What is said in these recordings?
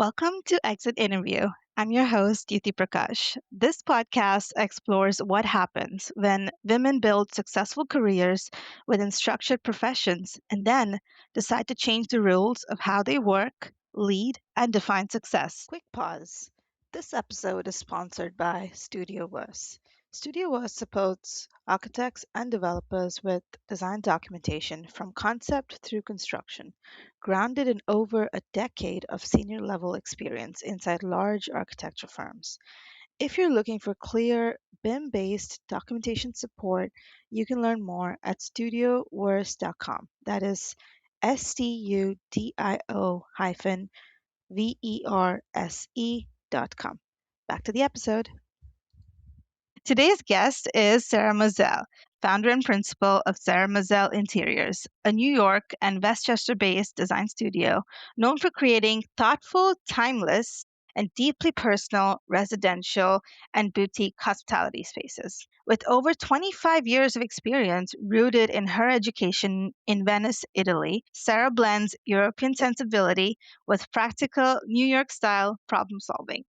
Welcome to Exit Interview. I'm your host, Dyuthi Prakash. This podcast explores what happens when women build successful careers within structured professions and then decide to change the rules of how they work, lead, and define success. Quick pause. This episode is sponsored by Studio Verse. Studio Verse supports architects and developers with design documentation from concept through construction, grounded in over a decade of senior level experience inside large architecture firms. If you're looking for clear BIM based documentation support, you can learn more at studioverse.com. That is STUDIO hyphen VERSE.com. Back to the episode. Today's guest is Sara Mosele, founder and principal of Sara Mosele Interiors, a New York and Westchester based design studio known for creating thoughtful, timeless, and deeply personal residential and boutique hospitality spaces. With over 25 years of experience rooted in her education in Venice, Italy, Sara blends European sensibility with practical New York style problem solving.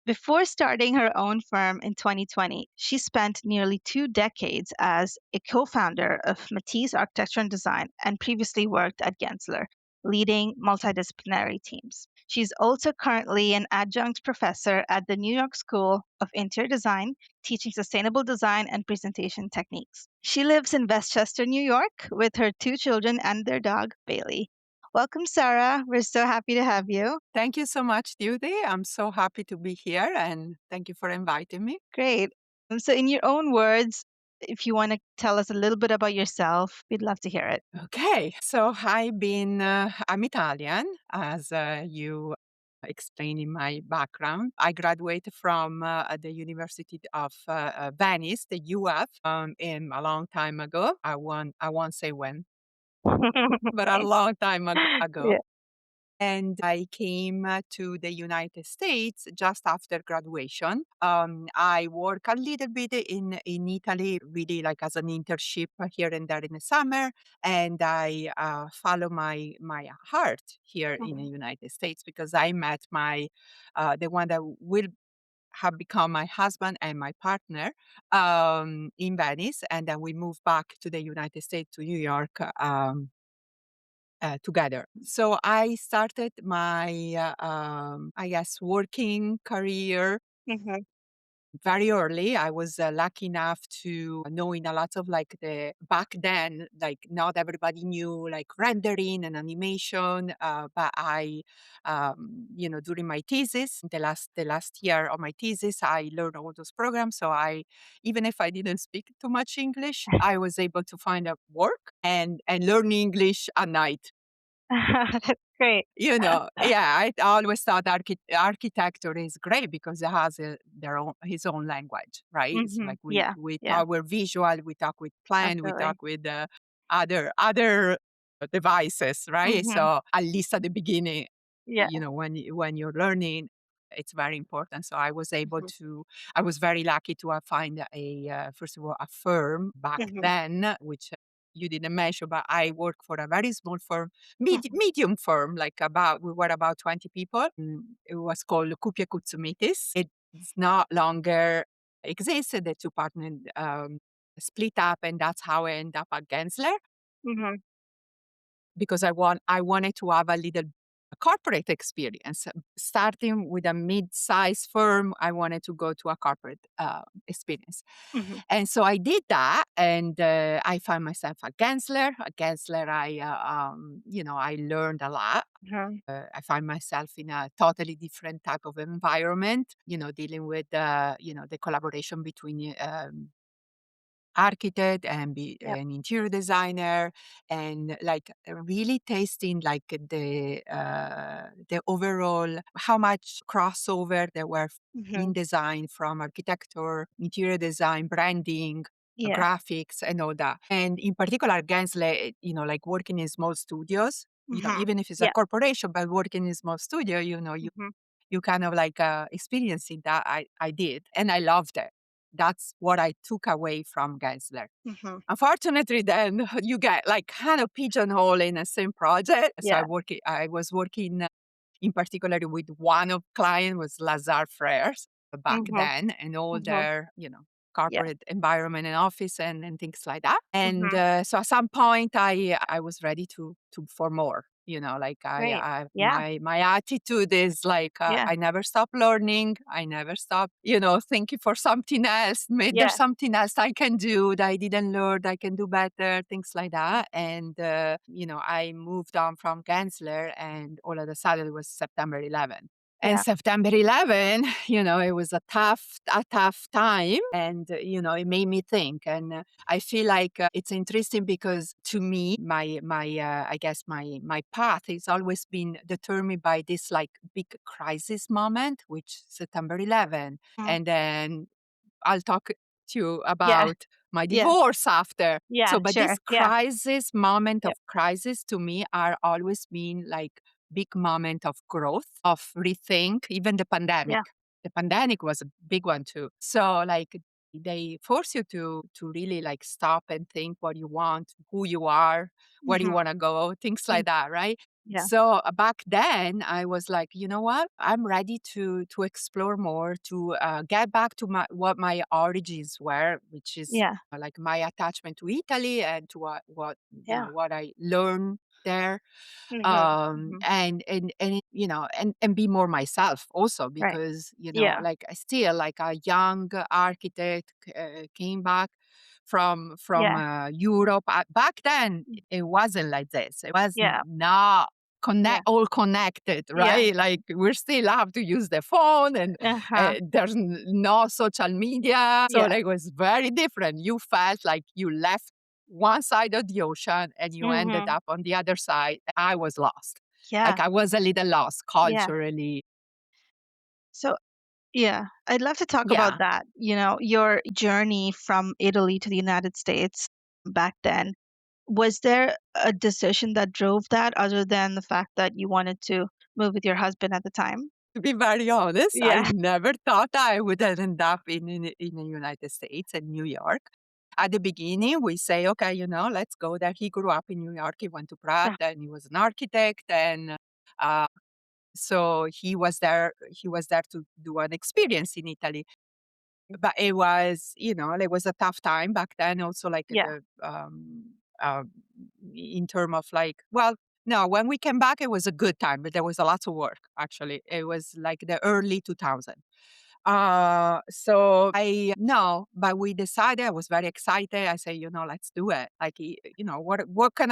Before starting her own firm in 2020, she spent nearly 2 decades as a co founder of Matisse Architecture and Design and previously worked at Gensler, leading multidisciplinary teams. She's also currently an adjunct professor at the New York School of Interior Design, teaching sustainable design and presentation techniques. She lives in Westchester, New York, with her 2 children and their dog, Bailey. Welcome, Sarah. We're so happy to have you. Thank you so much, Dyuthi. I'm so happy to be here and thank you for inviting me. Great. So, in your own words, if you want to tell us a little bit about yourself, we'd love to hear it. Okay, so I'm Italian, as you explained in my background. I graduated from the University of Venice, the UF, in a long time ago. I won't say when, but a long time ago. Yeah. And I came to the United States just after graduation. I work a little bit in Italy, really like as an internship here and there in the summer, and I follow my heart here in the Mhm. United States because I met my the one that will have become my husband and my partner in Venice, and then we moved back to the United States to New York. Together. So I started my, I guess, working career Mhm. very early. I was lucky enough to knowing a lot of like the back then, like not everybody knew like rendering and animation, but during my thesis, the last year of my thesis, I learned all those programs. So I, even if I didn't speak too much English, I was able to find a work and learn English at night. That's great. Yeah, I always thought architecture is great because it has their own his own language, right? It's like we Yeah. we Yeah. talk with visual, we talk with plan, we Absolutely. talk with other devices, right? Hmm. So at least at the beginning, Yeah. when you're learning, it's very important. So Hmm. I was very lucky to find a first of all a firm back Hmm. then, which you didn't mention, but I work for a very small firm Hmm. medium firm, like we were about 20 people. It was called Kupia Kutsumitis. It's not longer existed. The two partners split up, and that's how I end up at Gensler Hmm. because I wanted to have a little corporate experience. Starting with a mid-sized firm, I wanted to go to a corporate experience. Hmm. And so I did that, and I found myself at Gensler. At Gensler, I learned a lot. Hmm. I find myself in a totally different type of environment, dealing with, the collaboration between architect and be Yep. an interior designer and like really tasting like the overall how much crossover there were Hmm. in design from architecture, interior design, branding, Yeah. graphics and all that. And in particular Gensler, like working in small studios, Hmm. even if it's a Yeah. corporation, but working in small studio, Hmm. you kind of like experiencing that I did and I loved it. That's what I took away from Gensler. Hmm. Unfortunately, then you get like kind of pigeonhole in the same project. So Yeah. I was working. in particular with one of client was Lazar Frères back Mhm. then, and all Mhm. their, Yeah. corporate environment and office and things like that. And Mhm. so at some point, I was ready to for more. Like Great. I Yeah. my attitude is like Yeah. I never stop learning. I never stop, thinking for something else. Maybe there's Yeah. something else I can do that I didn't learn. I can do better. Things like that. And I moved on from Gensler, and all of a sudden it was September 11th. And Yeah. September 11, it was a tough time, and it made me think. And I feel like it's interesting because to me, I guess my path has always been determined by this like big crisis moment, which September 11, Mm. and then I'll talk to you Yeah. about my Yeah. divorce after. Yeah. So, but Sure. this Yeah. crisis, moment of Yep. crisis to me are always been like big moment of growth, of rethink, even the pandemic. Yeah. The pandemic was a big one too. So like they force you to really like stop and think what you want, who you are, where you Mhm. want to go, things Mm. like that, right? Yeah. So back then, I was like, you know what? I'm ready to explore more, to get back to what my origins were, which is Yeah. like my attachment to Italy and to what Yeah. what I learned there, Mhm. Mhm. and be more myself also Right. because Yeah. like I still like a young architect came back from Yeah. Europe. Back then it wasn't like this. It was Yeah. not Yeah. all connected, Yeah. right? Like we still have to use the phone, and Uh-huh. there's no social media, so Yeah. like, it was very different. You felt like you left one side of the ocean and you ended Mhm. up on the other side. I was lost. Yeah. Like I was a little lost Yeah. culturally. So, yeah, I'd love to talk about Yeah. that. Your journey from Italy to the United States back then. Was there a decision that drove that other than the fact that you wanted to move with your husband at the time? To be very honest, I Yeah. never thought I would end up in the United States and New York. At the beginning, we say, okay, let's go there. He grew up in New York. He went to Pratt Yeah. and he was an architect. And uh, so he was there to do an experience in Italy. But it was a tough time back then also, like Yeah. um, in term of like, well, no, when we came back, it was a good time, but there was a lot of work, actually. It was like the early 2000. So no, but we decided, I was very excited. I say, let's do it. Like, what can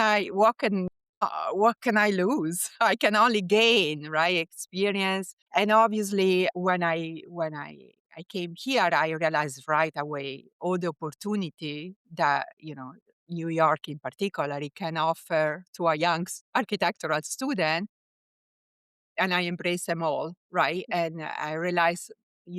I lose? I can only gain, right? Experience. And obviously, when I came here, I realized right away all the opportunity that New York in particular it can offer to a young architectural student, and I embrace them all, right? And I realize,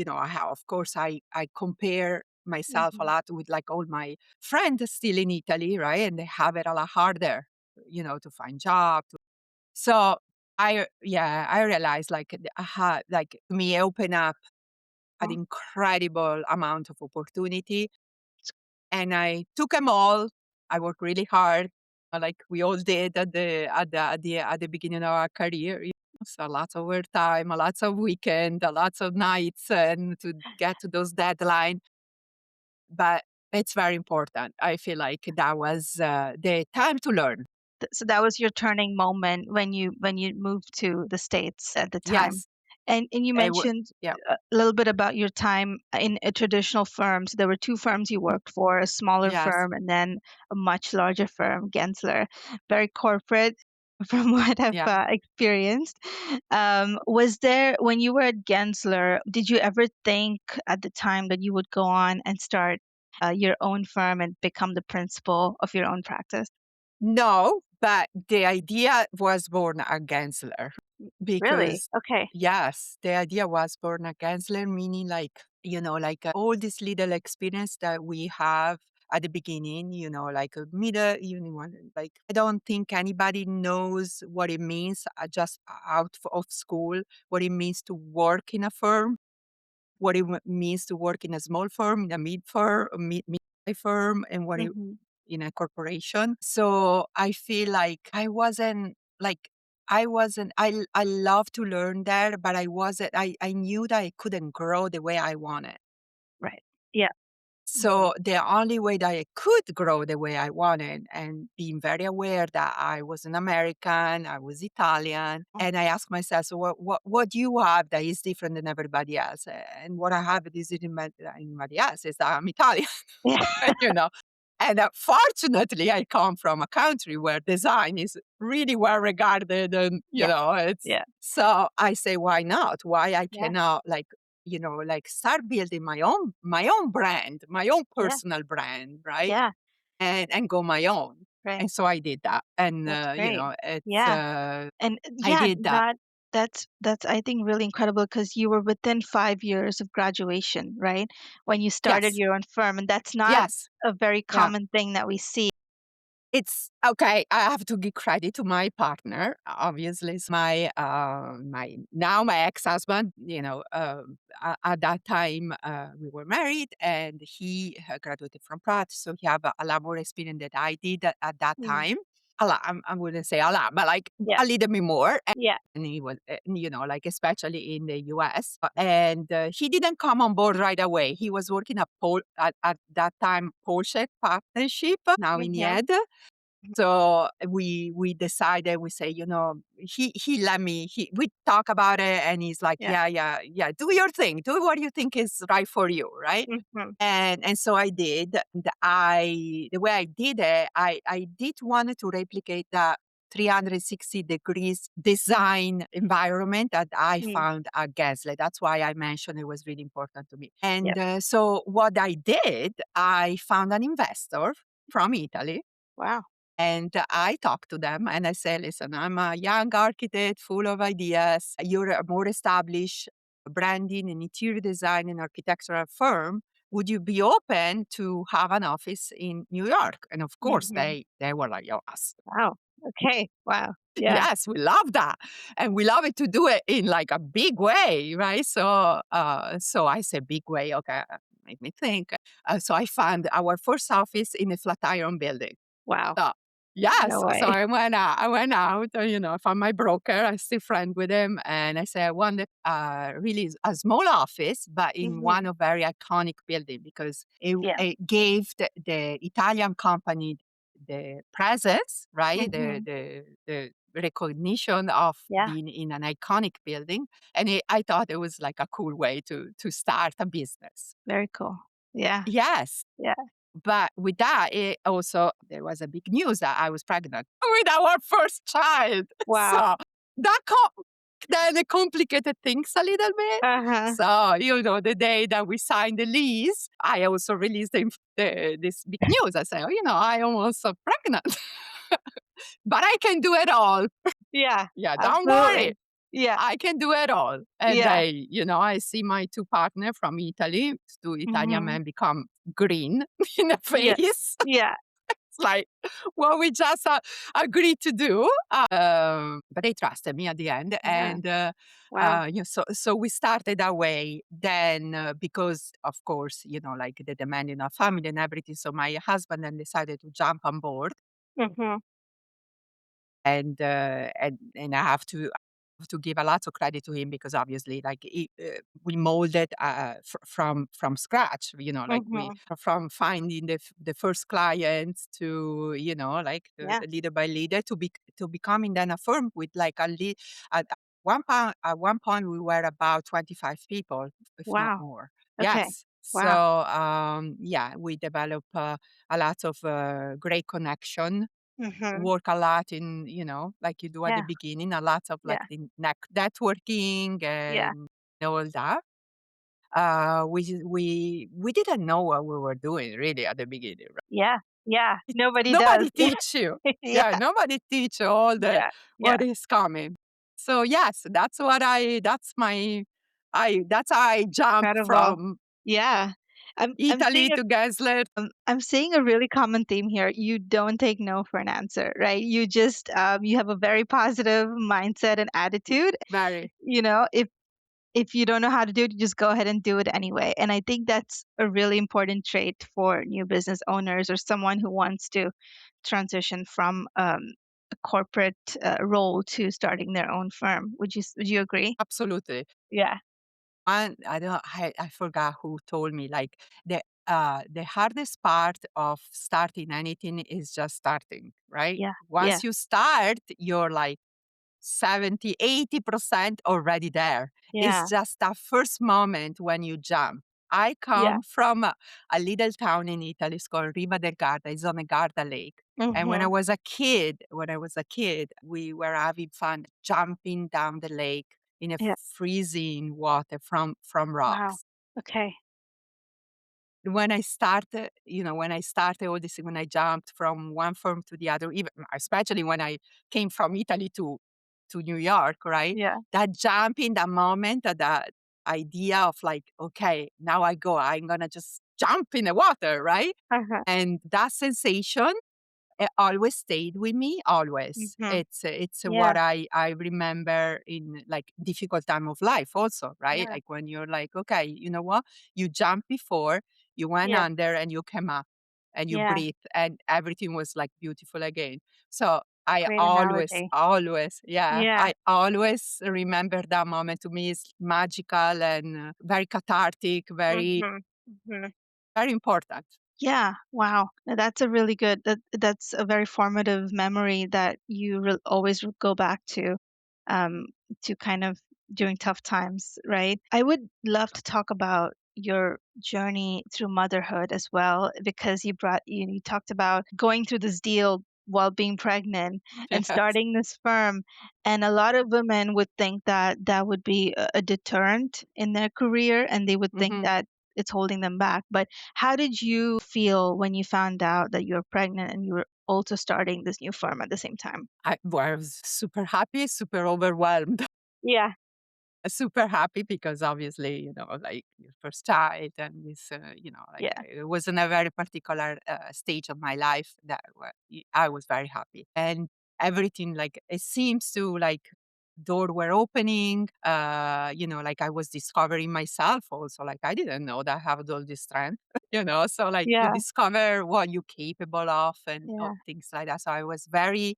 how, of course, I compare myself a Mhm. lot with like all my friends still in Italy, right? And they have it a lot harder, to find job. So I realized like like to me open up an Oh, incredible amount of opportunity, and I took them all. I worked really hard, like we all did at the beginning of our career. So lots of overtime, a lots of weekend, a lots of nights, and to get to those deadline. But it's very important. I feel like that was the time to learn. so that was your turning moment when you moved to the States at the time. Yes, And you it wa mentioned yeah, a little bit about your time in a traditional firm. So there were two firms you worked for, a smaller yes, firm and then a much larger firm, Gensler, very corporate from what I've yeah. experienced. Was there, when you were at Gensler, did you ever think at the time that you would go on and start your own firm and become the principal of your own practice? No, but the idea was born at Gensler Really? because, Okay. yes, the idea was born at Gensler, meaning like, like all this little experience that we have at the beginning, like a middle, like I don't think anybody knows what it means just out of school, what it means to work in a firm, what it means to work in a small firm, in a mid firm, mid firm, and what it Mhm. in a corporation. So I feel like I wasn't like I wasn't I love to learn there, but I wasn't I knew that I couldn't grow the way I wanted. Right. Yeah. Mhm. So the only way that I could grow the way I wanted and being very aware that I was an American, I was Italian, Mm. and I asked myself, so what do you have that is different than everybody else? And what I have that is anybody else is that I'm Italian, Yeah. you know. And fortunately, I come from a country where design is really well regarded, and Yeah. it's Yeah. so I say, why not? Why I Yeah. cannot like start building my own brand, my own Yeah. personal brand, right? Yeah. And go my own. Right. And so I did that. And That's great. it's Yeah. And I yeah, did that. that's I think really incredible because you were within 5 years of graduation, right? When you started Yes. your own firm, and that's not Yes. a very Yeah. common thing that we see. It's okay. I have to give credit to my partner. Obviously, it's my now my ex-husband. At that time we were married, and he graduated from Pratt, so he have a lot more experience than I did at that Mm. time. A lot. I wouldn't say a lot, but like Yeah. a little bit more. Yeah. And he was, like especially in the US. And he didn't come on board right away. He was working at that time Porsche partnership now in Mhm. Ed. So we decided, we say, he let me, we talk about it, and he's like, Yeah. yeah, yeah, yeah, do your thing, do what you think is right for you, right? Mhm. And so I did. And the way I did it, I did want to replicate that 360 degrees design environment that I Mm. found at Gensler. That's why I mentioned it was really important to me. Yep. And so what I did, I found an investor from Italy, Wow. and I talk to them and I say, listen, I'm a young architect full of ideas. You're a more established branding and interior design and architectural firm. Would you be open to have an office in New York? And of course, Mhm. they were like, yes, Wow. Okay. Wow. Yeah. yes, we love that. And we love it to do it in like a big way, right? So I say big way, okay, make me think. So I found our first office in a Flatiron building. Wow. So, No yes, so way. I went out, I found my broker, I still friend with him, and I said, I want really a small office, but in one Mhm. of very iconic building because Yeah. it gave the Italian company the presence, right? Mhm. The recognition of Yeah. being in an iconic building. And I thought it was like a cool way to start a business. Very cool. Yeah. Yes. Yeah. But with that, it also there was a big news that I was pregnant with our first child. Wow. So that then it complicated things a little bit. Uh-huh. So, the day that we signed the lease, I also released this big news. I said, oh, I almost pregnant, but I can do it all. Yeah. Yeah, don't worry. Absolutely. Yeah. I can do it all. And Yeah. I see my two partner from Italy, two Italian Mhm. men become green in the Yeah. face. Yeah. It's like what we just agreed to do. But they trusted me at the end. Yeah. And Wow. so we started our way. Then, because of course, like the demanding of family and everything. So my husband then decided to jump on board, Mhm. and I have to give a lot of credit to him because obviously like we molded from scratch, like we Mhm. from finding the first clients to like Yeah. leader by leader to becoming then a firm with like at one point we were about 25 people, if not Wow. more. Okay. Yes. So Wow. yeah, we developed a lot of great connection, Mhm. work a lot in, like you do at the Yeah. beginning, a lot of like Yeah. the networking Yeah. and all that. We didn't know what we were doing really at the beginning, right? Yeah. Yeah. Nobody does. Nobody teach you. Yeah. Yeah, nobody teach you all the Yeah. Yeah. what is coming. So yes, that's how I jump Incredible. from Yeah. I'm seeing Italy to Gensler. I'm seeing a really common theme here. You don't take no for an answer, right? You just you have a very positive mindset and attitude. Very. You know, if you don't know how to do it, you just go ahead and do it anyway. And I think that's a really important trait for new business owners or someone who wants to transition from a corporate role to starting their own firm. Would you agree? Absolutely. Yeah. And I forgot who told me, like, the hardest part of starting anything is just starting, right? Yeah. Yeah. Once you start, you're like 70, 80% already there. It's Yeah. just that first moment when you jump. I Yeah. come from a little town in Italy. It's called Riva del Garda. It's on the Garda Lake. And Mhm. when I was a kid, we were having fun jumping down the lake in a Yeah. freezing water from Wow. rocks. Okay. When I started all this, when I jumped from one firm to the other, even especially when I came from Italy to New York, right? Yeah. That jump in that moment, that idea of like, okay, now I'm gonna just jump in the water, right? Uh-huh. And that sensation, it always stayed with me, always. Mhm. It's Yeah. what I remember in, like, difficult time of life also, right? Yeah. Like, when you're like, "Okay, you know what? You jumped before, you went Yeah. under, and you came up, and you Yeah. breathe, and everything was, like, beautiful again." So, I Great always, analogy. always, yeah, Yeah. I always remember that moment. To me, it's magical and, very cathartic, very, Mhm. Mhm. very important. Yeah, wow. That's a really good that's a very formative memory that you always go back um to kind of during tough times, right? I would love to talk about your journey through motherhood as well because you talked about going through this deal while being pregnant and Yes. starting this firm, and a lot of women would think that that would be a deterrent in their career, and they would think Mhm. that it's holding them back. But how did you feel when you found out that you were pregnant and you were also starting this new firm at the same time? I was super happy, super overwhelmed. Yeah, Super happy because obviously, like, your first child, and this, like, yeah, it was in a very particular stage of my life that I was very happy. And everything, like, it seems to, like, door were opening, like, I was discovering myself also. Like, I didn't know that I have all this strength, so, like, you yeah, discover what you're capable of, and yeah. things like that. So I was very,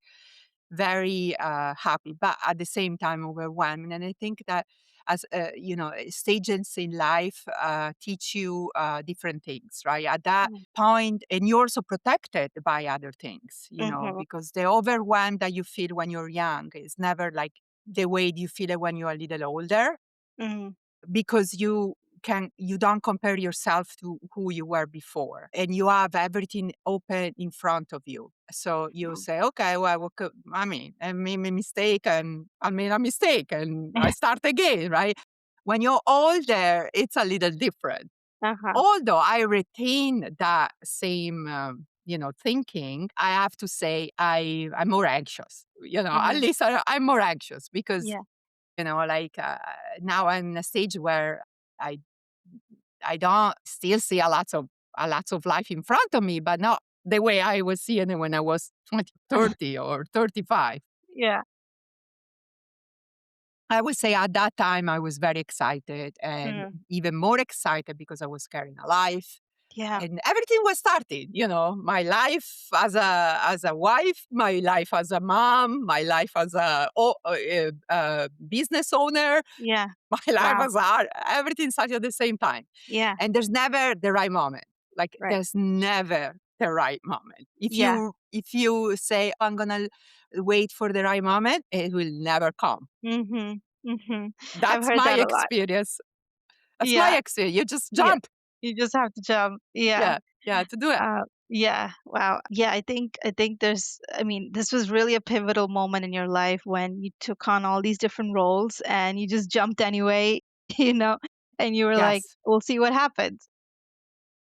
very happy, but at the same time overwhelmed. And I think that, as stages in life teach you different things, right? At that Mm, point, and you're also protected by other things, mhm, because the overwhelm that you feel when you're young is never like the way you feel it when you're a little older, mhm, because you don't compare yourself to who you were before, and you have everything open in front of you. So you mhm. say, okay, well, I mean, I made a mistake, and I made a mistake, and I start again, right? When you're older, it's a little different. Uh-huh. Although I retain that same thinking, I have to say I'm more anxious. At Mhm. least I'm more anxious because, Yeah. like, now I'm in a stage where I I don't still see a lot of life in front of me, but not the way I was seeing it when I was 20, 30, or 35. Yeah. I would say at that time I was very excited, and Mm. even more excited because I was carrying a life, Yeah. and everything was starting. My life as a wife, my life as a mom, my life as a business owner, Yeah. my life Wow. as everything started at the same time. Yeah. And there's never the right moment. Like, Right. there's never the right moment. If Yeah. you say, I'm gonna wait for the right moment, it will never come. Mhm. Mhm. I've That's heard my that a lot. experience. That's my Yeah. experience. You just Yeah. jump. You just have to jump. Yeah. Yeah. Yeah, to do it. Yeah, wow. Yeah, I think I mean, this was really a pivotal moment in your life when you took on all these different roles and you just jumped anyway, you know, and you were like, Yes. we'll see what happens.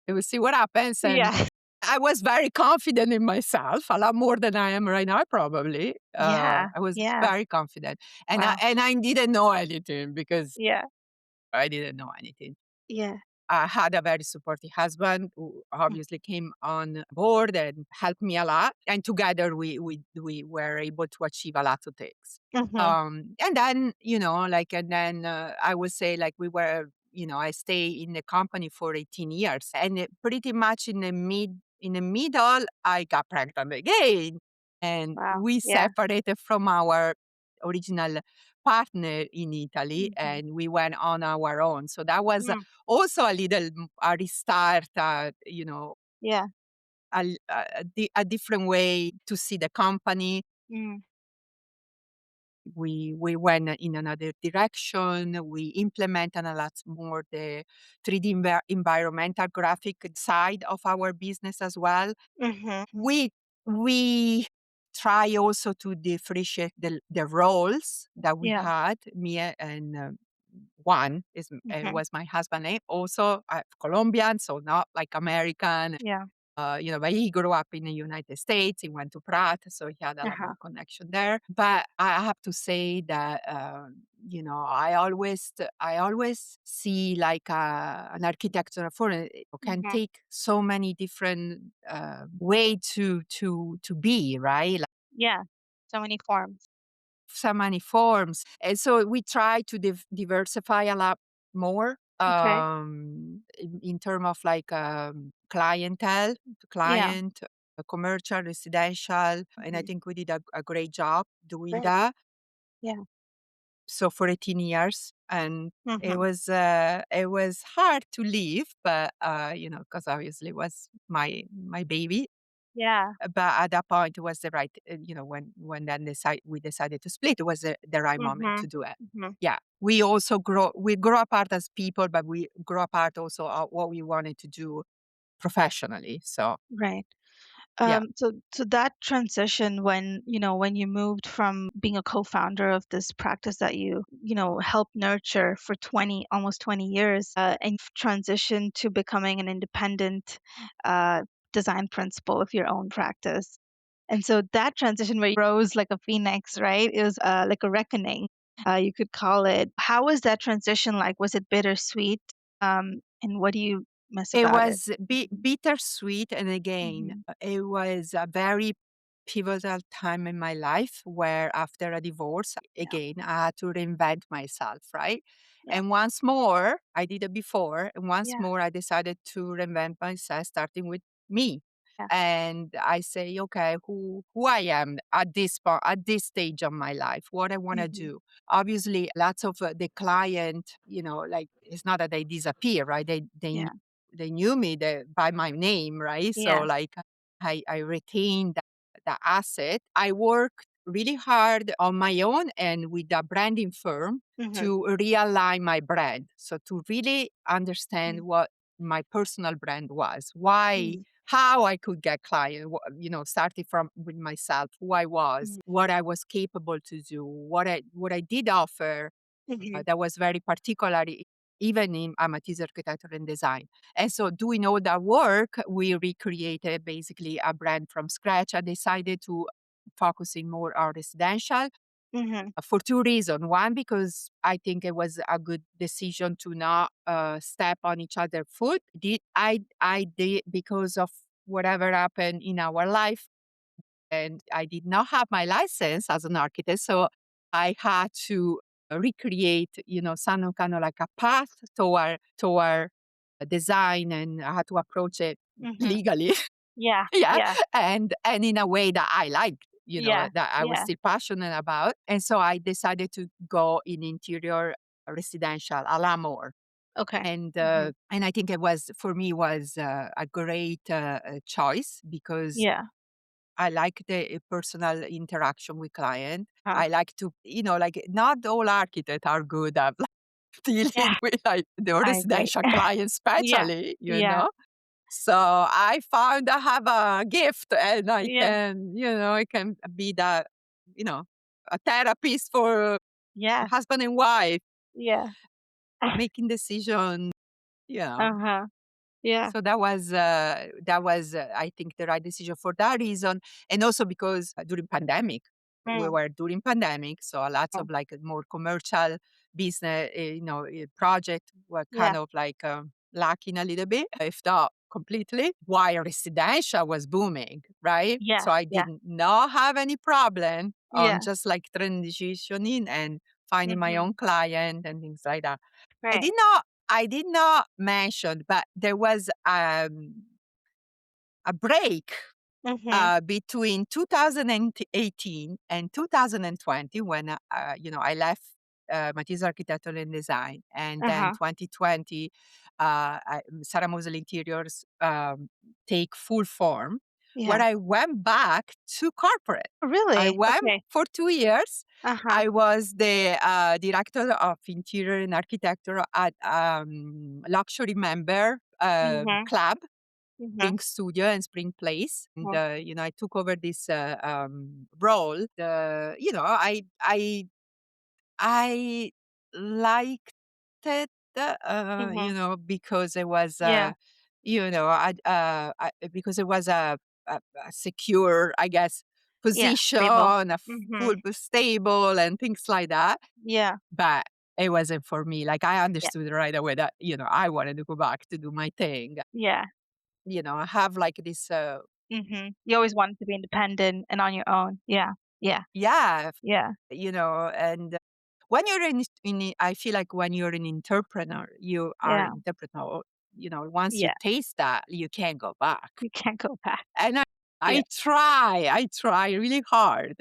We will see what happens. And Yeah. I was very confident in myself, a lot more than I am right now, probably. Yeah. I was Yeah. very confident. And I, Wow. and I didn't know anything because Yeah. I didn't know anything. Yeah. I had a very supportive husband who obviously came on board and helped me a lot. And together we were able to achieve a lot of things. Mhm. And then, I would say, like, I stay in the company for 18 years, and pretty much in the middle, I got pregnant again. and Wow. we Yeah. separated from our original partner in Italy, Mhm. and we went on our own. So that was Mm. also a little a restart, Yeah. a different way to see the company. Mm. We went in another direction. We implemented a lot more the 3D environmental graphic side of our business as well. Mhm. We try also to differentiate the roles that we Yeah. had. Me and one is Mhm. was my husband, also Colombian, so not like American. Yeah. But he grew up in the United States. He went to Pratt, so he had a lot Uh-huh. more connection there. But I have to say that I always see like an architectural firm can Mhm. take so many different way to be right. Like, Yeah. So many forms. so many forms, and so we try to diversify a lot more Okay. in terms of like clientele, Yeah. client, commercial, residential, and I Mhm. think we did a great job doing Great. that. Yeah. So for 18 years, and it Mhm. was it was hard to leave, but because obviously it was my baby. Yeah. But at that point, it was the right, when then we decided to split, it was the right moment to Mhm. do it. Mhm. Yeah, we grow apart as people, but we grow apart also what we wanted to do professionally. So Right. yeah, So that transition when, when you moved from being a co-founder of this practice that helped nurture for 20, almost 20 years, and you've transitioned to becoming an independent uh, design principal of your own practice. And so that transition where you rose like a phoenix, right? It was like a reckoning, you could call it. How was that transition like? Was it bittersweet? And what do you miss it about it? was bittersweet, and again, Hmm. it was a very pivotal time in my life where after a divorce, Yeah. again, I had to reinvent myself, right? Yeah. And once more, I did it before, and once Yeah. more, I decided to reinvent myself, starting with me. Yeah. And I say, okay, who I am at this point, at this stage of my life, what I want to Mhm. do. Obviously, lots of the client, like it's not that they disappear, right? Yeah. They knew me by my name, right? So Yeah. like I retained the asset. I worked really hard on my own and with a branding firm Mhm. to realign my brand. So to really understand Mhm. what my personal brand was, why, Mhm. how I could get client, starting from with myself, who I was, Mhm. what I was capable to do, what I did offer, Mhm. that was very particular, even in Matisse architecture and design. And so, doing all that work, we recreated basically a brand from scratch. I decided to focusing more on residential Mhm. for two reasons. One, because I think it was a good decision to not step on each other's foot. I did because of whatever happened in our life, and I did not have my license as an architect, so I had to recreate, some kind of like a path toward design, and I had to approach it Mhm. legally, Yeah. yeah, Yeah. and in a way that I liked, Yeah. that I was Yeah. still passionate about, and so I decided to go in interior residential a lot more. Okay. And Mhm. and I think it was for me was a great choice because Yeah. I like the personal interaction with client. Huh. I like to, like not all architects are good at like, Yeah. dealing with like the I agree. residential clients, Yeah. especially. Yeah. So I found I have a gift, and I Yeah. can, I can be that, you know, a therapist for Yeah. husband and wife Yeah. making decision, you know. Uh-huh. Yeah. So that was I think the right decision for that reason, and also because during pandemic we Mm. were during pandemic, so a lot Oh. of like more commercial business, project were Yeah. kind of like lacking a little bit, if not completely. While residential was booming, right? Yeah. So I Yeah. did not have any problem on Yeah. just like transitioning and finding my Mhm. own client and things like that. I Right. did not I did not mention, but there was a break Mhm. between 2018 and 2020 when, I left Matisse Architectural and Design, and then Uh-huh. 2020, Sara Mosele Interiors take full form, where Yeah. I went back to corporate. Oh, I really? went Okay. for 2 years. Uh-huh. I was the director of interior and architecture at luxury member Mhm. club, Mhm. Spring Studio and Spring Place. And, Mhm. I took over this role. I liked it, Mhm. because it was, Yeah. because it was a secure, I guess, Yeah. position, Stable. a full Mhm. stable and things like that. Yeah. But it wasn't for me. Like I Yeah. understood right away that, I wanted to go back to do my thing. Yeah. I have like this, Mhm. You always wanted to be independent and on your own. Yeah. Yeah. yeah, Yeah. and when you're I feel like when you're an entrepreneur, you are Yeah. an entrepreneur, once you Yeah. taste that, you can't go back. You can't go back. And Yeah. I try really hard.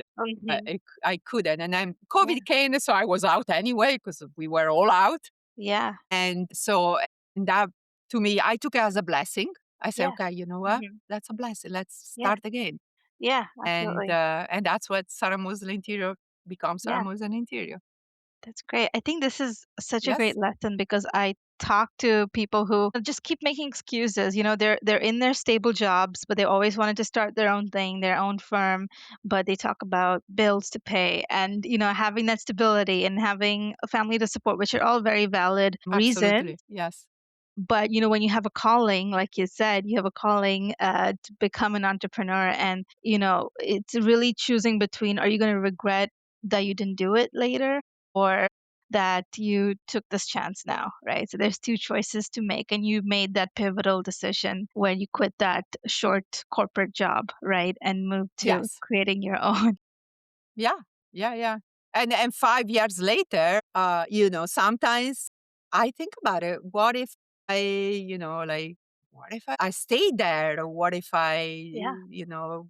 But Mhm. I couldn't. And then Yeah. COVID came, so I was out anyway because we were all out. Yeah. And so that to me, I took it as a blessing. I say, Yeah. okay, you know what? Mhm. That's a blessing. Let's Yeah. start again. Yeah. And Absolutely. that's what Sara Mosele Interior becomes Sara Yeah. Mosele Interior. That's great. I think this is such a great Yes, lesson because I talk to people who just keep making excuses. They're in their stable jobs, but they always wanted to start their own thing, their own firm, but they talk about bills to pay and, having that stability and having a family to support, which are all very valid reasons. absolutely. Yes, But, when you have a calling, like you said, you have a calling to become an entrepreneur, and, it's really choosing between, are you going to regret that you didn't do it later, or that you took this chance now, right? So there's two choices to make, and you made that pivotal decision where you quit that short corporate job, right, and moved to yes. creating your own. Yeah, yeah, yeah. And 5 years later, sometimes I think about it. What if I, what if I stayed there? Or what if I, Yeah.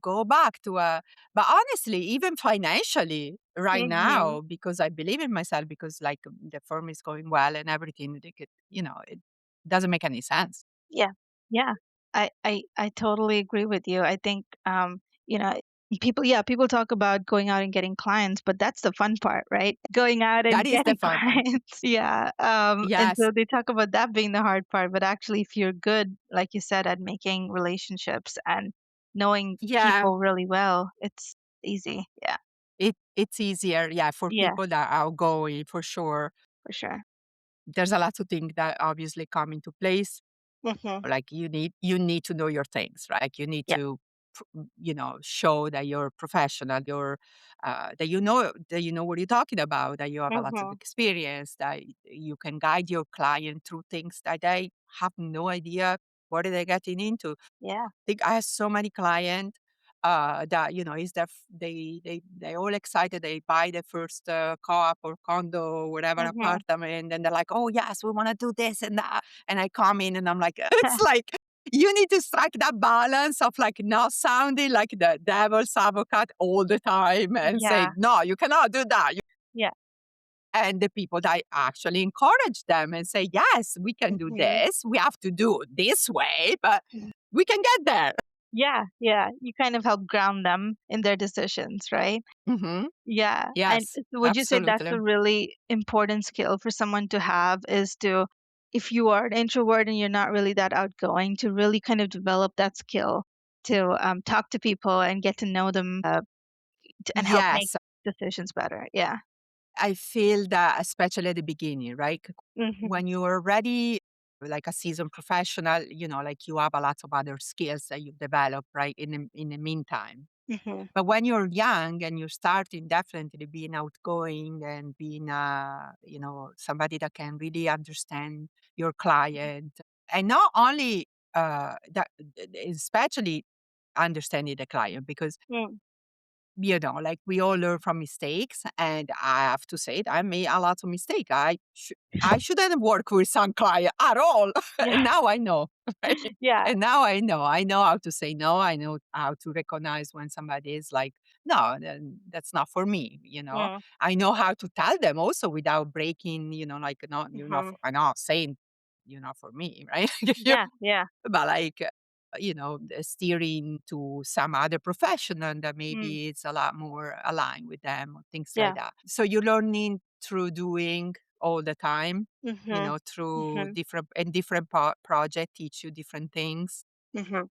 go back to a, but honestly, even financially right Hmm. now, because I believe in myself, because like the firm is going well and everything, it doesn't make any sense. Yeah. Yeah. I totally agree with you. I think, you know, people talk about going out and getting clients, but that's the fun part, right? Going out That and is the getting fun part. clients. Yeah. And Yes. so they talk about that being the hard part, but actually if you're good, like you said, at making relationships and knowing Yeah. people really well, it's easy. Yeah. It's easier, yeah, for Yeah, people that are outgoing, for sure. for sure. There's a lot of things that obviously come into place. Mhm. Like you need to know your things, right? Like you need Yeah. to, show that you're professional, that you know what you're talking about, that you have a lot of Mhm. experience, that you can guide your client through things that they have no idea what are they getting into. Yeah. Think I have so many clients that is that they all excited. They buy the first co-op or condo or whatever Mhm. apartment, and they're like, "Oh yes, we want to do this and that." And I come in and I'm like, it's like you need to strike that balance of like not sounding like the devil's advocate all the time and say, Yeah. "No, you cannot do that." Yeah. And the people that actually encourage them and say, "Yes, we can do Mhm. this. We have to do it this way, but we can get there." Yeah, yeah, you kind of help ground them in their decisions, right? Mhm. Yeah, and Yes, so would you say that's absolutely. a really important skill for someone to have is to, if you are an introvert and you're not really that outgoing, to really kind of develop that skill to talk to people and get to know them and help make Yes, decisions better. Yeah. I feel that especially at the beginning, right? Mhm. When you're already like a seasoned professional, like you have a lot of other skills that you've developed, right, in the meantime. Mhm. But when you're young and you're starting, definitely being outgoing and being, somebody that can really understand your client, and not only that, especially understanding the client, because Mm. like we all learn from mistakes, and I have to say that I made a lot of mistake. I shouldn't work with some client at all. Yeah. And now I know, right? Yeah. And now I know. I know how to say no. I know how to recognize when somebody is like, no, then that's not for me. Mm. I know how to tell them also without breaking, like, not, Mhm. I'm not saying you're not for me, right? Yeah, yeah. But like, steering to some other professional that Mm. maybe it's a lot more aligned with them or things like Yeah. that. So you're learning through doing all the time, Mhm. through Mhm. different project teach you different things. Mhm.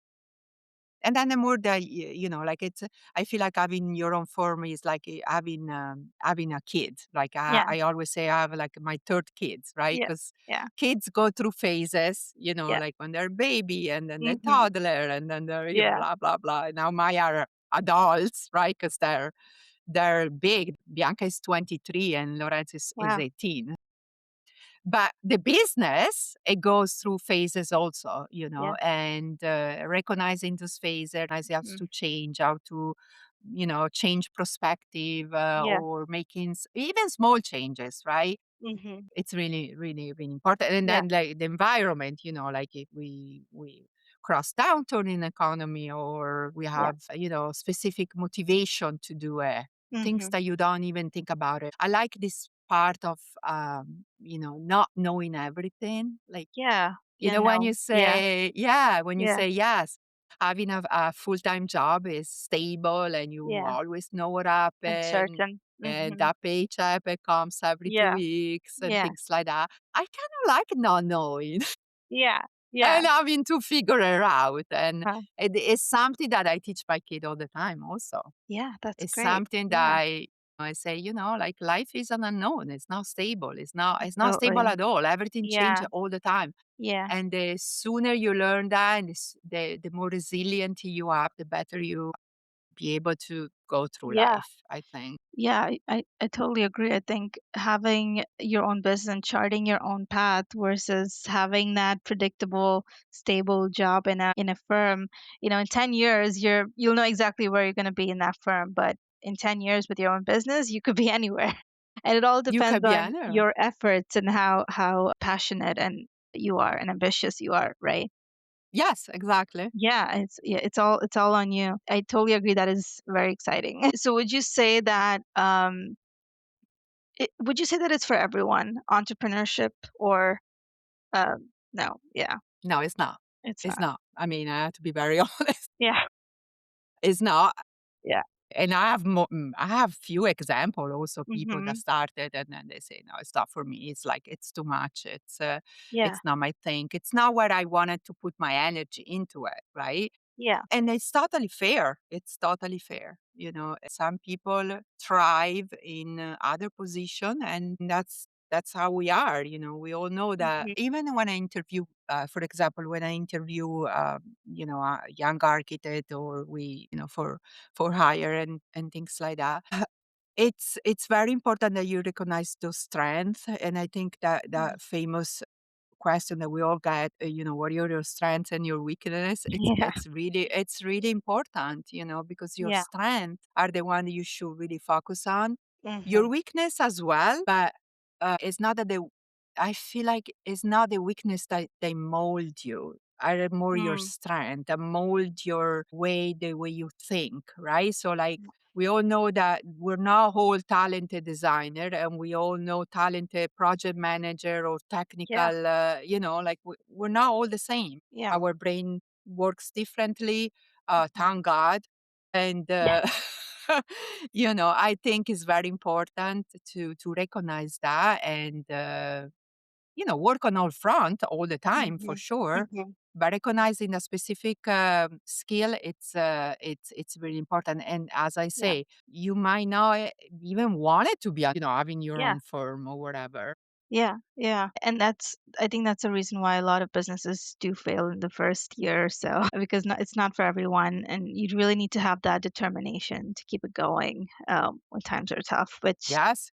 And then the more that like it's, I feel like having your own firm is like having a kid. Like Yeah. I always say I have like my third kids, right? Yeah. Because Yeah. kids go through phases, Yeah. like when they're baby and then they're Mhm. toddler and then they're, Yeah. blah, blah, blah. Now my are adults, right? Because they're big. Bianca is 23 and Lorenzo is Wow. 18. But the business, it goes through phases also, Yeah. and recognizing those phases, as you have Mhm. to change, how to, change perspective, Yeah. or making even small changes, right? Mhm. It's really, really, really important. And Yeah. then like the environment, like if we cross downturn in economy or we Yeah. have, specific motivation to do things Mhm. that you don't even think about it. I like this part of not knowing everything. Like, Yeah. Yeah, when no. you Yeah. say, yeah, when you Yeah. say yes, having a full-time job is stable and you Yeah. always know what And happened certain. and Mhm. that paycheck it comes every two Yeah. weeks and Yeah. things like that. I kind of like not knowing Yeah. Yeah. and having to figure it out. And Huh. it is something that I teach my kid all the time also. Yeah, that's It's great. something that Yeah. I say, like life is an unknown. It's not stable. It's not stable Absolutely. at all. Everything Yeah. changes all the time. Yeah. And the sooner you learn that, and the more resilient you are, the better you be able to go through Yeah. life, I think. Yeah, I totally agree. I think having your own business and charting your own path versus having that predictable, stable job in a firm, in 10 years you'll know exactly where you're going to be in that firm, but in 10 years with your own business, you could be anywhere. And it all You depends can be on anywhere. your efforts and how passionate and you are and ambitious you are, right? Yes, exactly. Yeah, it's all on you. I totally agree that is very exciting. So would you say that would you say that it's for everyone, entrepreneurship or no? Yeah, No, it's not. it's It's not. not. I mean, I have to be very honest. Yeah, It's not. yeah. And I have few example also people that Mhm. started and then they say, "No, it's not for me." It's like, "It's too much. Yeah, It's not my thing. It's not where I wanted to put my energy into it," right? yeah. And it's totally fair. It's totally fair. Some people thrive in other position, and that's how we are. We all know that. Mhm. Even when I interview, for example, when I interview, a young architect, or we, for hire and things like that. It's very important that you recognize those strengths, and I think that Mm. that famous question that we all get, what are your strengths and your weakness? It's Yeah, it's really it's really important, because your yeah. strengths are the one you should really focus on. Your Mhm. weakness as well, but it's not that they. I feel like it's not the weakness that they mold you. Are more your Mm. strength that mold your way, the way you think, right? So like we all know that we're not all talented designer and we all know talented project manager or Yeah, technical, like we're not all the same. yeah. Our brain works differently, Mhm. thank God. And, Yeah. I think it's very important to recognize that and, work on all front all the time for Mhm. sure. Mhm. But recognizing a specific skill, it's really important. And as I Yeah, say, you might not even want it to be, having your yeah. own firm or whatever. Yeah, yeah. And I think that's the reason why a lot of businesses do fail in the first year or so because it's not for everyone. And you really need to have that determination to keep it going when times are tough, which Yes,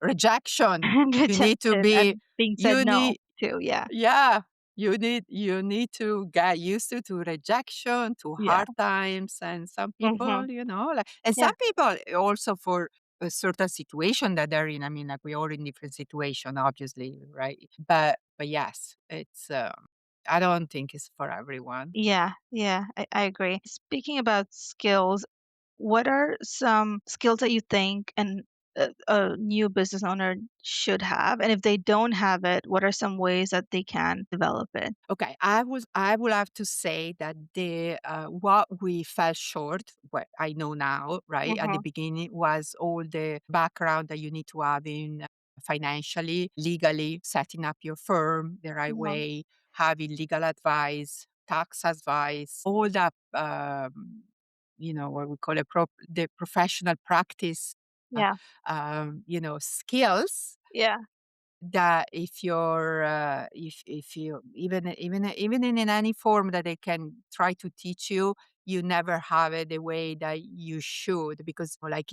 rejection. and You need to rejection be. and being said You no need. to. Yeah. Yeah. you need to get used to rejection, to Yeah. hard times, and some Mhm. people, like, and Yeah. some people also for a certain situation that they're in. I mean, like, we're all in different situation, obviously, right? But yes, it's. I don't think it's for everyone. Yeah. Yeah. I agree. Speaking about skills, what are some skills that you think a new business owner should have? And if they don't have it, what are some ways that they can develop it? Okay, I will have to say that the what we fell short, what I know now, right at the Mhm. beginning, was all the background that you need to have in financially, legally, setting up your firm the right Mhm. way, having legal advice, tax advice, all that. What we call the professional practice, Yeah. skills Yeah. that if you're if you even in any form that they can try to teach you, you never have it the way that you should, because like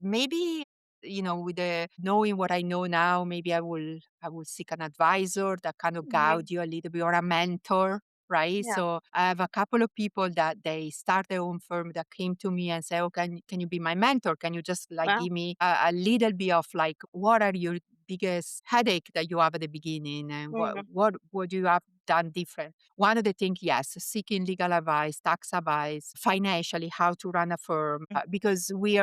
maybe with the knowing what I know now, maybe I will seek an advisor that kind of Mhm. guide you a little bit, or a mentor, right? Yeah. So I have a couple of people that they start their own firm that came to me and say, "Oh, can you be my mentor? Can you just like Wow. give me a little bit of like what are your biggest headache that you have at the beginning, and what Mhm. what would you have done different?" One of the things, yes, seeking legal advice, tax advice, financially, how to run a firm, Mm. because we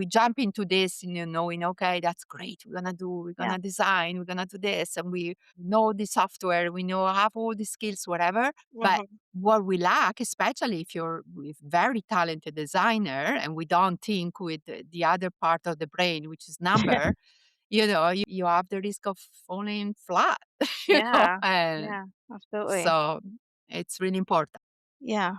jump into this, knowing, okay, that's great. We're Yeah. gonna design, we're gonna do this, and we know the software, we know have all the skills, whatever. But Mhm. what we lack, especially if you're with very talented designer, and we don't think with the other part of the brain, which is number, you have the risk of falling flat, Yeah. and Yeah. Absolutely. so it's really important. Yeah.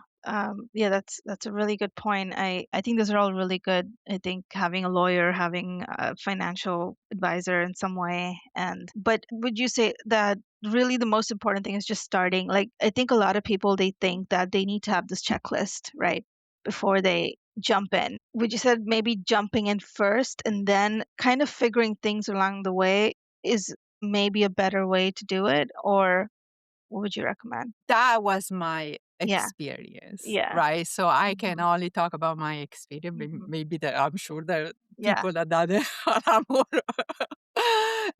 Yeah, that's a really good point. I think those are all really good. I think having a lawyer, having a financial advisor in some way, but would you say that really the most important thing is just starting? Like, I think a lot of people they think that they need to have this checklist, right, before they jump in. Would you say maybe jumping in first and then kind of figuring things along the way is maybe a better way to do it, or what would you recommend? That was my Yeah. experience, Yeah. right? So I can Mhm. only talk about my experience. Mhm. Maybe that I'm sure there are Yeah. people that done it are more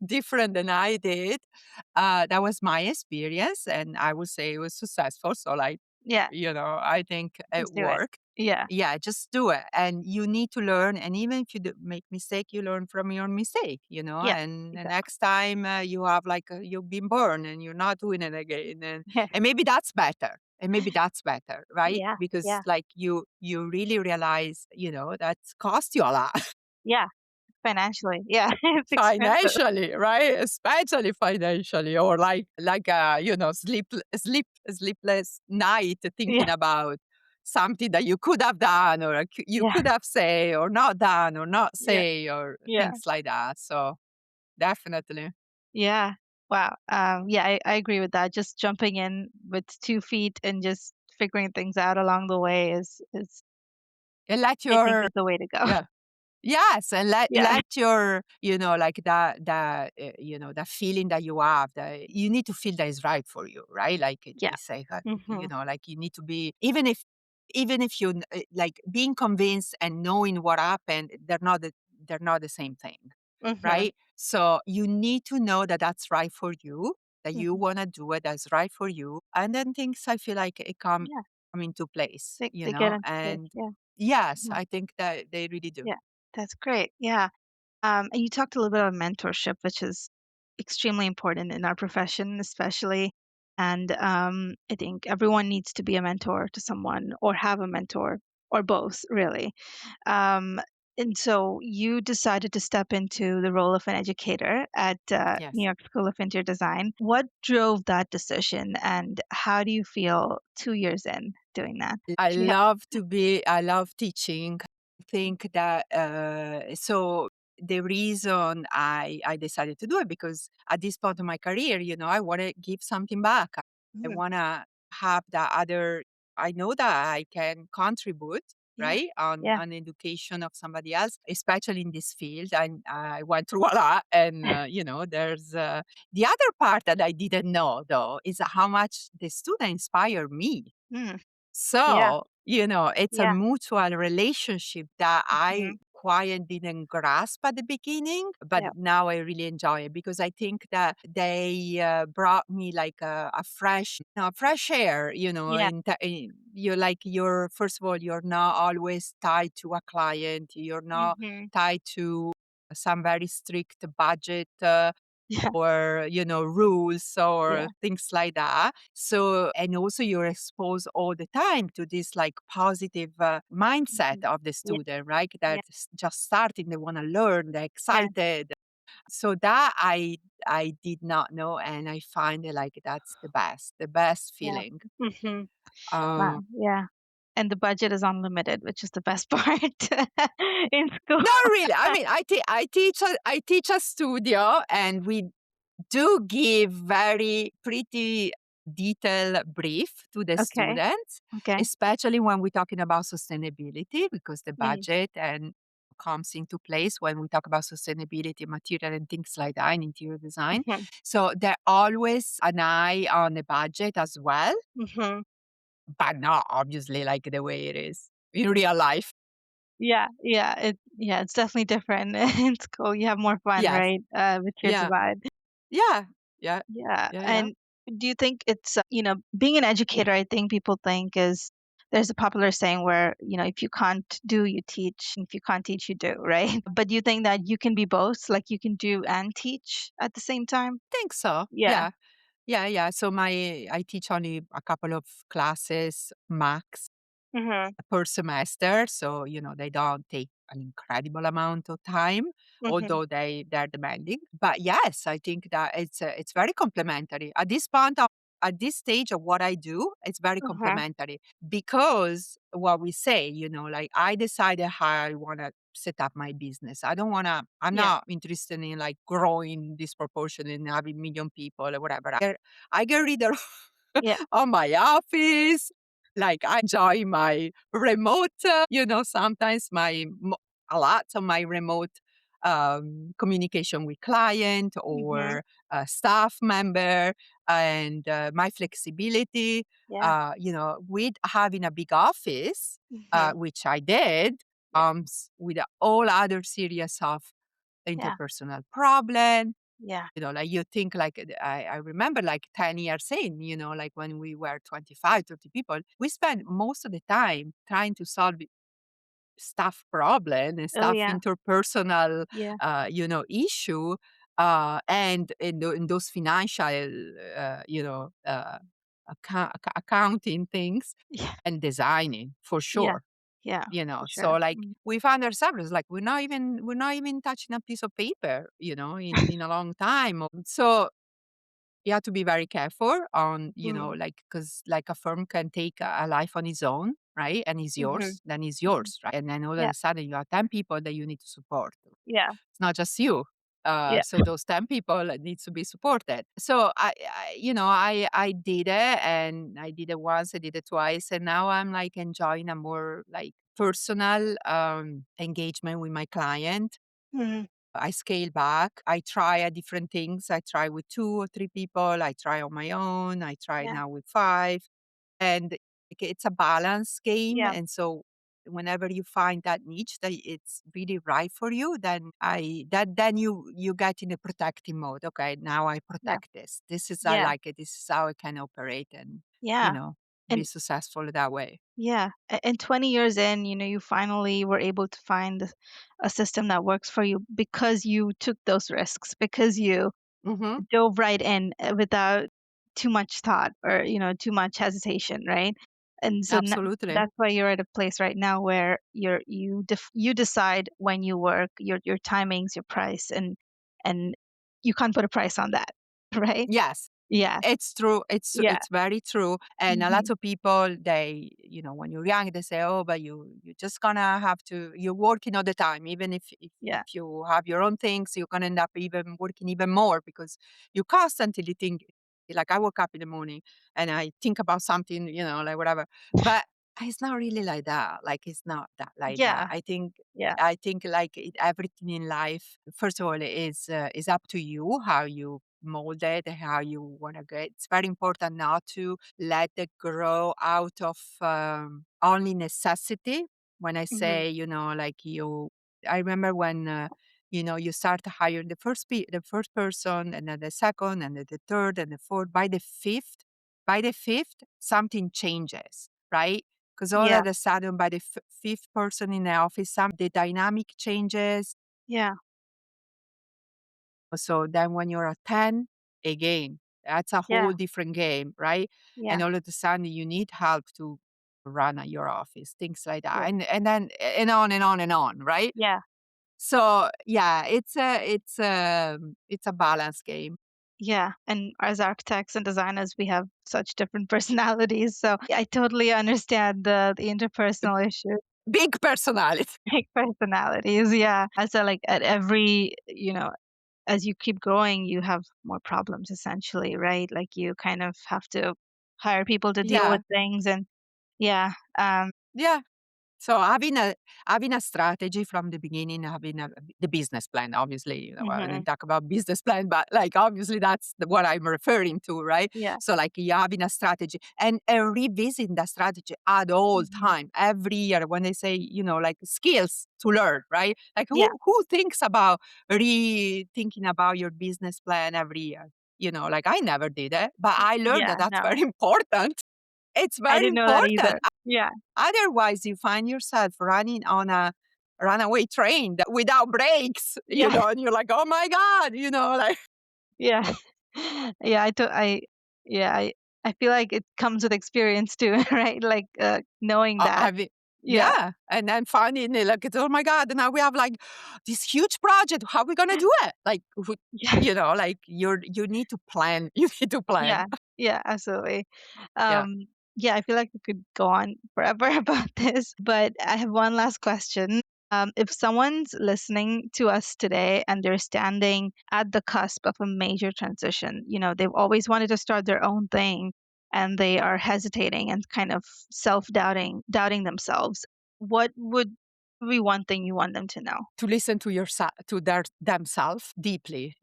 different than I did. That was my experience, and I would say it was successful. So, like, Yeah. I think it Just do it. worked. Yeah. Yeah, just do it. And you need to learn. And even if you make mistake, you learn from your mistake, Yeah. and the Exactly. next time you have like, you've been burned and you're not doing it again. Yeah. And maybe that's better. And maybe that's better, right? Yeah. Because Yeah. like you really realize, that's cost you a lot. Yeah. Financially. Yeah. It's expensive. Financially, right? Especially financially, or like sleepless night Yeah. thinking about something that you could have done, or you Yeah. could have say or not done or not Yeah. say, or Yeah. things like that. So definitely. Yeah. Wow. Yeah, I agree with that. Just jumping in with 2 feet and just figuring things out along the way is And let I think your is the way to go. yeah. Yes, and let Yeah. let your, like that feeling that you have, that you need to feel that is right for you, right? Like Yeah. they say, Mhm. like you need to be, even if you like being convinced and knowing what happened, they're not the same thing, Mhm. right? So you need to know that that's right for you, that you Mhm. want to do it, that's right for you, and then things, I feel like it Yeah. come into place, They get into place. and Yeah. yes, Mhm. I think that they really do. Yeah. That's great. Yeah. And you talked a little bit about mentorship, which is extremely important in our profession, especially. And I think everyone needs to be a mentor to someone or have a mentor or both, really. Um, and so you decided to step into the role of an educator at New Yes. York School of Interior Design. What drove that decision, and how do you feel 2 years in doing that? Yeah. I love teaching. I think that, so the reason I decided to do it, because at this point of my career, I want to give something back. I Mhm. want to have that other, I know that I can contribute. Yeah. right? Yeah. On education of somebody else, especially in this field. And I went through a lot. And, there's the other part that I didn't know, though, is how much the student inspired me. Mm. Yeah. So, it's a Yeah. mutual relationship that I Mhm. quite didn't grasp at the beginning, but Yeah. now I really enjoy it because I think that they brought me like fresh air, Yeah. you're, first of all, you're not always tied to a client, you're not Mhm. tied to some very strict budget Yeah. or rules or Yeah. things like that. So, and also you're exposed all the time to this like positive mindset Mhm. of the Yeah. student, right? Yeah. That's just starting, they want to learn, they're Yeah. excited. So that I did not know, and I find it like that's the best Yeah. feeling. Mhm. uh Wow. Yeah. And the budget is unlimited, which is the best part in school. Not really. I mean, I teach a studio, and we do give very pretty detailed brief to the Okay. students, Okay. especially when we're talking about sustainability, because the Mm. budget and comes into place when we talk about sustainability, material and things like that in interior design. Mhm. So there always an eye on the budget as well, Mhm. but not obviously like the way it is in real life. Yeah. Yeah. It's definitely different in school. You have more fun, Yes. right? With your Yeah. divide. Yeah. Yeah. Yeah. Yeah. Yeah. And do you think it's, being an educator, I think people think is there's a popular saying where, if you can't do, you teach. If you can't teach, you do, right? But do you think that you can be both? Like you can do and teach at the same time? Think so. Yeah. Yeah. Yeah, yeah. So I teach only a couple of classes max Mhm. per semester. So, they don't take an incredible amount of time, Mhm. although they're demanding. But yes, I think that it's very complementary. At this stage of what I do, it's very Mhm. complementary because what we say, like I decided how I want to set up my business. I'm Yeah. not interested in like growing disproportionately and having million people or whatever. I get rid of Yeah. on my office. Like I enjoy my remote, sometimes a lot of my remote communication with client Mhm. or staff member, and my flexibility, Yeah. with having a big office, Mhm. which I did, Yeah. with a whole other series of Yeah. interpersonal problem. Yeah. Like you think like I remember like 10 years in, like when we were 25, 30 people, we spent most of the time trying to solve staff problem and Oh, staff yeah. interpersonal, Yeah. issue, and in those financial, accounting things Yeah. and designing for Yeah. sure. Yeah. For So sure. like Mm. we found ourselves like we're not even touching a piece of paper, in a long time. So you have to be very careful on, Mm. like, because like a firm can take a life on its own, right? And it's Mhm. yours, then it's Mhm. yours, right? And then all of Yeah. a sudden you have 10 people that you need to support. Yeah. It's not just you. Yeah. So those 10 people needs to be supported. So I did it, and I did it once, I did it twice, and now I'm like enjoying a more like personal engagement with my client. Mhm. I scale back. I try different things. I try with 2 or 3 people. I try on my own. I try Yeah. now with 5. And it's a balance game. Yeah. And so whenever you find that niche that it's really right for you, then you get in a protective mode. Okay, now I Yeah. protect this. This is I Yeah. like it. This is how I can operate and, you Yeah. know, be And successful that way. yeah, and 20 years in, you finally were able to find a system that works for you because you took those risks, because you Hmm. dove right in without too much thought or, too much hesitation, right? And so Absolutely. that's why you're at a place right now where you decide when you work, your timings, your price, and you can't put a price on that, right? Yes. Yeah. It's true. It's Yeah. it's very true. And a lot Mhm. of people, when you're young, they say, "Oh, but you just gonna have to. You're working all the time. Even if Yeah. you have your own things, you're gonna end up even working even more because you constantly think. Like I woke up in the morning and I think about something, like whatever. But It's not really like that. Like it's not that like that. Yeah, yeah, I think like everything in life, first of all, is up to you how you mold it, how you want to get. It's very important not to let it grow out of only necessity. When I hmm say, like I remember when. You start hiring the first person, and then the second, and then the third, and the fourth. By the fifth, something changes, right? Because all yeah, of a sudden, by the fifth person in the office, the dynamic changes. yeah, So then when you're at 10, again, that's a yeah, whole different game, right? yeah, And all of a sudden, you need help to run at your office, things like that. yeah, And then and on and on and on, right? yeah. So yeah, it's a balance game. Yeah, and as architects and designers, we have such different personalities. So I totally understand the interpersonal issues, Big personality. like personalities. Yeah. So like at every, as you keep growing, you have more problems essentially, right? Like you kind of have to hire people to deal with Yeah. things and yeah. Yeah. So having a strategy from the beginning, having the business plan, obviously, I hmm didn't talk about business plan, but like obviously that's what I'm referring to, right? Yeah. So like you having a strategy and revisiting that strategy at all hmm time, every year when they say, like skills to learn, right? Like Yeah. who thinks about rethinking about your business plan every year? Like I never did it, but I learned that Yeah. that's No, very important. It's I very didn't know that important. either. Yeah. Otherwise, you find yourself running on a runaway train without brakes, Yeah. and you're like, "Oh my god," like Yeah. Yeah, yeah, I feel like it comes with experience too, right? Like, knowing that. I mean, Yeah. yeah. And then finding it like, it's, "Oh my god, now we have like this huge project. How are we gonna do it?" Like, Yeah. like you need to plan. You need to plan. Yeah. Yeah, absolutely. Yeah. Yeah, I feel like we could go on forever about this, but I have one last question. If someone's listening to us today and they're standing at the cusp of a major transition, they've always wanted to start their own thing and they are hesitating and kind of doubting themselves, what would be one thing you want them to know? To listen to yourself, to themselves deeply,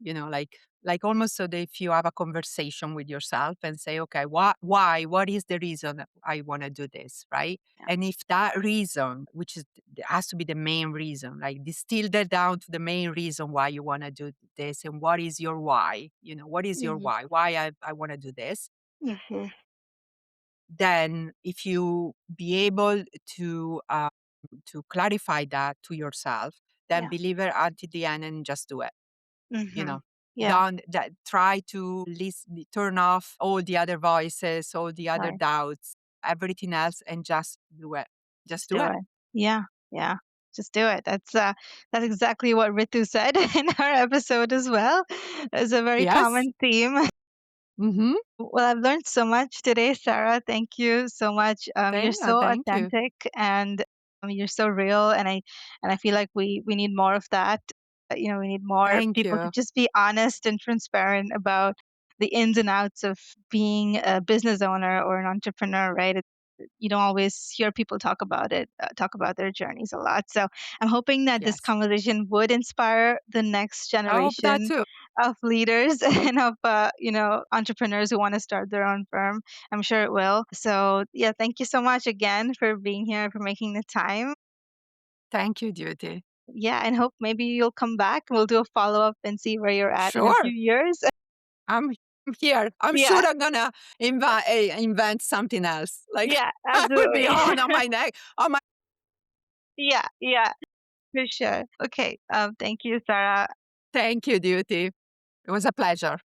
like almost so that if you have a conversation with yourself and say, okay, what is the reason I want to do this, right? Yeah. And if that reason, which has to be the main reason, like distill that down to the main reason why you want to do this, and what is your why, what is your Mhm. why I want to do this. Mhm. Then if you be able to clarify that to yourself, then Yeah. believe it until the end and just do it. You Mhm. know, Yeah. don't that try to turn off all the other voices, all the other Right. doubts, everything else, and just do it. Just Just do do it. it. Yeah, yeah. Just do it. That's exactly what Ritu said in our episode as well. It's a very Yes. common theme. Mm-hmm. Well, I've learned so much today, Sarah. Thank you so much. You're so Thank you. authentic and you're so real, and I feel like we need more of that. We need more Thank people to you. just be honest and transparent about the ins and outs of being a business owner or an entrepreneur, right? You don't always hear people talk about their journeys a lot. So I'm hoping that this Yes. conversation would inspire the next I hope that generation too. of leaders and of entrepreneurs who want to start their own firm. I'm sure it will. So yeah, thank you so much again for being here, for making the time. Thank you, Duty. Yeah, and hope maybe you'll come back. We'll do a follow up and see where you're at in a few Sure. years. I'm here. I'm Yeah, sure I'm gonna invent something else. Like yeah, I would be absolutely. on my neck. On my Yeah, yeah, for sure. Okay. Thank you, Sarah. Thank you, Duty. It was a pleasure.